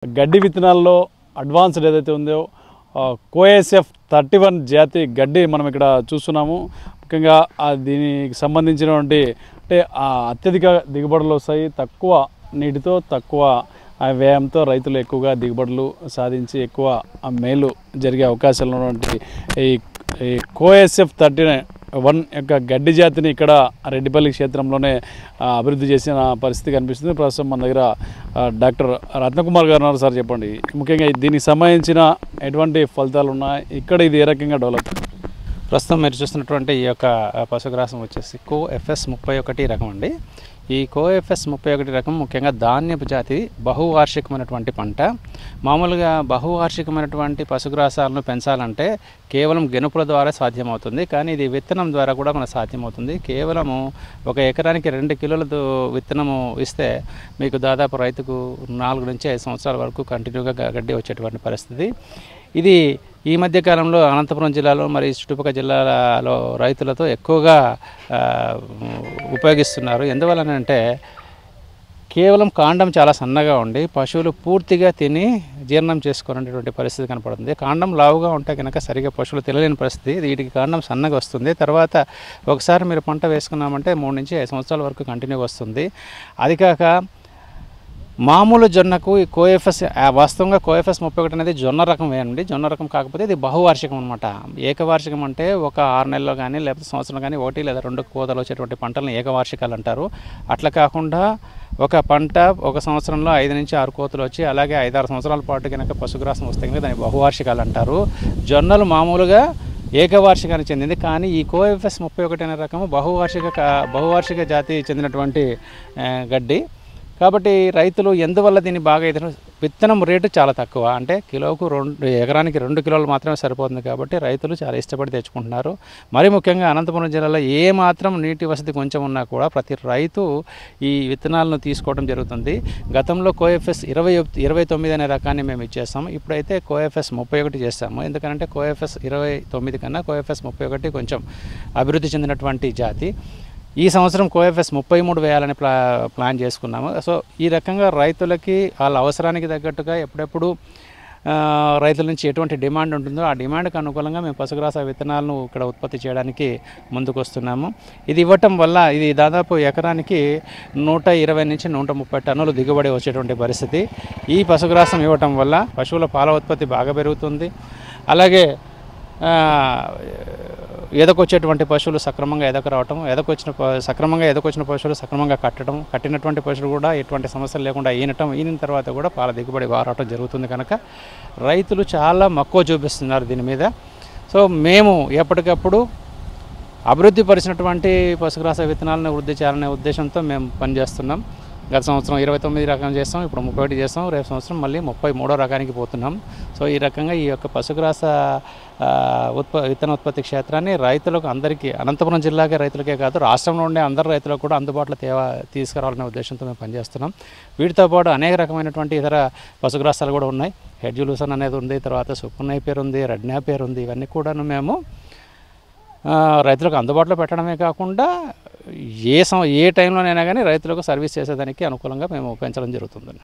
గడ్డి విత్తనాల్లో అడ్వాన్స్డ్ ఏదైతే ఉందో కోఎస్ఎఫ్ 31 జాతి గడ్డి మనం ఇక్కడ చూస్తున్నాము. ముఖ్యంగా దీనికి సంబంధించినటువంటి అంటే అత్యధిక దిగుబడులు వస్తాయి. తక్కువ నీటితో తక్కువ వ్యయంతో రైతులు ఎక్కువగా దిగుబడులు సాధించి ఎక్కువ మేలు జరిగే అవకాశాలు ఉన్నటువంటి ఈ కోఎస్ఎఫ్ 31 యొక్క గడ్డి జాతిని ఇక్కడ రెడ్డిపల్లి క్షేత్రంలోనే అభివృద్ధి చేసిన పరిస్థితి కనిపిస్తుంది. ప్రస్తుతం మన దగ్గర డాక్టర్ రత్నకుమార్ గారు ఉన్నారు. సార్ చెప్పండి, ముఖ్యంగా దీనికి సంబంధించిన ఎటువంటి ఫలితాలు ఉన్నాయి, ఇక్కడ ఇది ఏ రకంగా డెవలప్? ప్రస్తుతం మీరు చూస్తున్నటువంటి ఈ యొక్క పశుగ్రాసం వచ్చేసి కోఎఫ్ఎస్ 31 రకం అండి. ఈ కోఎఫ్ఎస్ 31 రకం ముఖ్యంగా ధాన్యపు జాతి బహువార్షికమైనటువంటి పంట. మామూలుగా బహువార్షికమైనటువంటి పశుగ్రాసాలను పెంచాలంటే కేవలం గెనుపుల ద్వారా సాధ్యమవుతుంది, కానీ ఇది విత్తనం ద్వారా కూడా మనకు సాధ్యమవుతుంది. కేవలము ఒక ఎకరానికి 2 కిలోల విత్తనము ఇస్తే మీకు దాదాపు రైతుకు 4 నుంచి 5 సంవత్సరాల వరకు కంటిన్యూగా గడ్డి వచ్చేటువంటి పరిస్థితి. ఇది ఈ మధ్య కాలంలో అనంతపురం జిల్లాలో మరి చుట్టుపక్కల జిల్లాలో రైతులతో ఎక్కువగా ఉపయోగిస్తున్నారు. ఎందువలనంటే కేవలం కాండం చాలా సన్నగా ఉండి పశువులు పూర్తిగా తిని జీర్ణం చేసుకునేటువంటి పరిస్థితి కనపడుతుంది. కాండం లావుగా ఉంటే కనుక సరిగా పశువులు తినలేని పరిస్థితి. వీటికి కాండం సన్నగా వస్తుంది. తర్వాత ఒకసారి మీరు పంట వేసుకున్నామంటే 3 నుంచి 5 సంవత్సరాల వరకు కంటిన్యూగా వస్తుంది. అది కాక మామూలు జొన్నకు ఈ కోఎఫ్ఎస్ వాస్తవంగా కోఎఫ్ఎస్ 31 అనేది జొన్న రకం వేయండి. జొన్న రకం కాకపోతే ఇది బహువార్షికం అనమాట. ఏకవార్షికం అంటే ఒక 6 నెలల్లో కానీ లేకపోతే సంవత్సరం కానీ 1 లేదా 2 కోతలు వచ్చేటువంటి పంటలను ఏకవార్షికాలు అంటారు. అట్లా కాకుండా ఒక పంట ఒక సంవత్సరంలో 5 నుంచి 6 కోతలు వచ్చి అలాగే 5-6 సంవత్సరాల పాటు కనుక పశుగ్రాసం వస్తే కనుక దాన్ని బహువార్షికాలు అంటారు. జొన్నలు మామూలుగా ఏకవార్షికానికి చెందింది, కానీ ఈ కోఎఫ్ఎస్ 31 అనే రకము బహువార్షిక జాతి చెందినటువంటి గడ్డి. కాబట్టి రైతులు ఎందువల్ల దీన్ని బాగా విత్తనం రేటు చాలా తక్కువ, అంటే కిలోకు ఎకరానికి 2 కిలోలు మాత్రమే సరిపోతుంది. కాబట్టి రైతులు చాలా ఇష్టపడి తెచ్చుకుంటున్నారు. మరి ముఖ్యంగా అనంతపురం జిల్లాలో ఏ మాత్రం నీటి వసతి కొంచెం ఉన్నా కూడా ప్రతి రైతు ఈ విత్తనాలను తీసుకోవడం జరుగుతుంది. గతంలో కోఎఫ్ఎస్ 29 అనే రకాన్ని మేము ఇచ్చేస్తాము. ఇప్పుడైతే కోఎఫ్ఎస్ 31 చేస్తాము. ఎందుకంటే కోఎఫ్ఎస్ 29 కన్నా కోఎఫ్ఎస్ 31 కొంచెం అభివృద్ధి చెందినటువంటి జాతి. ఈ సంవత్సరం కోఎఫ్ఎస్ 33 వేయాలని ప్లాన్ చేసుకున్నాము. సో ఈ రకంగా రైతులకి వాళ్ళ అవసరానికి తగ్గట్టుగా ఎప్పుడెప్పుడు రైతుల నుంచి ఎటువంటి డిమాండ్ ఉంటుందో ఆ డిమాండ్కి అనుకూలంగా మేము పశుగ్రాస విత్తనాలను ఇక్కడ ఉత్పత్తి చేయడానికి ముందుకు వస్తున్నాము. ఇది ఇవ్వటం వల్ల ఇది దాదాపు ఎకరానికి 120 నుంచి 130 టన్నులు దిగుబడి వచ్చేటువంటి పరిస్థితి. ఈ పశుగ్రాసం ఇవ్వటం వల్ల పశువుల పాల ఉత్పత్తి బాగా పెరుగుతుంది. అలాగే ఎదకొచ్చేటువంటి పశువులు సక్రమంగా రావటం, సక్రమంగా ఎదకొచ్చిన పశువులు సక్రమంగా కట్టడం, కట్టినటువంటి పశువులు కూడా ఎటువంటి సమస్యలు లేకుండా ఈనిన తర్వాత కూడా పాల దిగుబడి రావటం జరుగుతుంది. కనుక రైతులు చాలా మక్కువ చూపిస్తున్నారు దీని మీద. సో మేము ఎప్పటికప్పుడు అభివృద్ధి పరిచినటువంటి పశుగ్రాస విత్తనాలను వృద్ధి చేయాలనే ఉద్దేశంతో మేము పనిచేస్తున్నాం. గత సంవత్సరం 29 రకం చేస్తాం, ఇప్పుడు 31 చేస్తాం, రేపు సంవత్సరం మళ్ళీ 33వ రకానికి పోతున్నాం. సో ఈ రకంగా ఈ యొక్క పశుగ్రాస విత్తన ఉత్పత్తి క్షేత్రాన్ని రైతులకు అందరికీ, అనంతపురం జిల్లాకే రైతులకే కాదు రాష్ట్రంలో ఉండే అందరు రైతులకు కూడా అందుబాటులో తీసుకురావాలనే ఉద్దేశంతో మేము పనిచేస్తున్నాం. వీటితో పాటు అనేక రకమైనటువంటి ఇతర పశుగ్రాసాలు కూడా ఉన్నాయి. హెడ్జులూసన్ అనేది ఉంది, తర్వాత సుకున్నైపేర్ ఉంది, రెడ్ నాపేర్ ఉంది. ఇవన్నీ కూడాను మేము రైతులకు అందుబాటులో పెట్టడమే కాకుండా ఏ టైంలోనైనా కానీ రైతులకు సర్వీస్ చేసేదానికి అనుకూలంగా మేము పెంచడం జరుగుతుంది.